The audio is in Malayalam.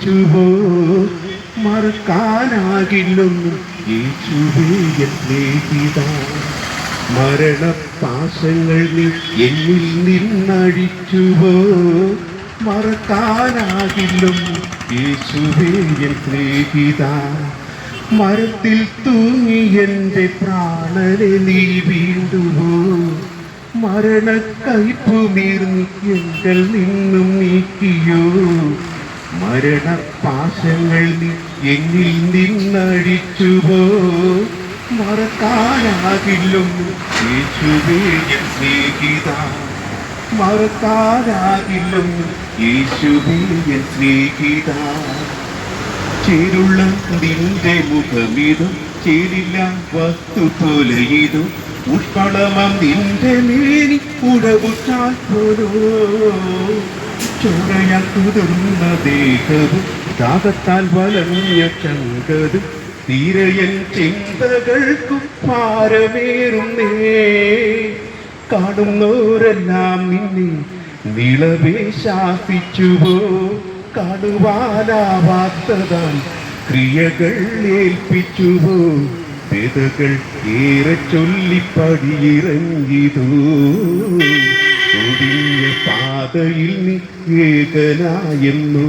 മരിച്ചുവോ മറക്കാനാകില്ലൊന്നും യേശുവേ എൻ സ്നേഹിതാ. മരണപാശങ്ങൾ നീ എന്നിൽ നിന്നഴിച്ചുവോ മറക്കാനാകില്ലൊന്നും യേശുവേ എൻ സ്നേഹിതാ. മരത്തിൽ തൂങ്ങി എൻ്റെ പ്രാണനെ നീ വീണ്ടുവോ മരണക്കയ്പുമീർന്നി എങ്കിൽ നിന്നും നീക്കിയോ. മരണപാശങ്ങൾ നീ എന്നിൽ നിന്നഴിച്ചുവോ മറക്കാനാകില്ലൊന്നും യേശുവേ എൻ സ്നേഹിതാ. മറക്കാനാകില്ലൊന്നും യേശുവേ എൻ സ്നേഹിതാ. ചേരുള്ള നിന്റെ മുഖമിതും ചേരില്ല വസ്തു പോലെ ഇതും ഉഷ്കളമം നിന്റെ മേനി ഉടവുറ്റാൽ പോലോ. ചോരയാൽ കുതിർന്ന ദേഹവും ദാഹത്താൽ വലഞ്ഞ ചങ്കതും തീരയൻ ചിന്തകൾക്കും ഭാരമേറുന്നേ. കാണുന്നോരെല്ലാം നിന്നെ നിളവേ ശാസിച്ചുവോ കാണുവാനാവാത്തതാൽ ക്രിയകൾ ഏൽപ്പിച്ചുവോ. വേദകൾ ഏറെ ചൊല്ലിപ്പടിയിറങ്ങിതോ ഒടിഞ്ഞ പാതയിൽ നീ ഏകനായെന്നു.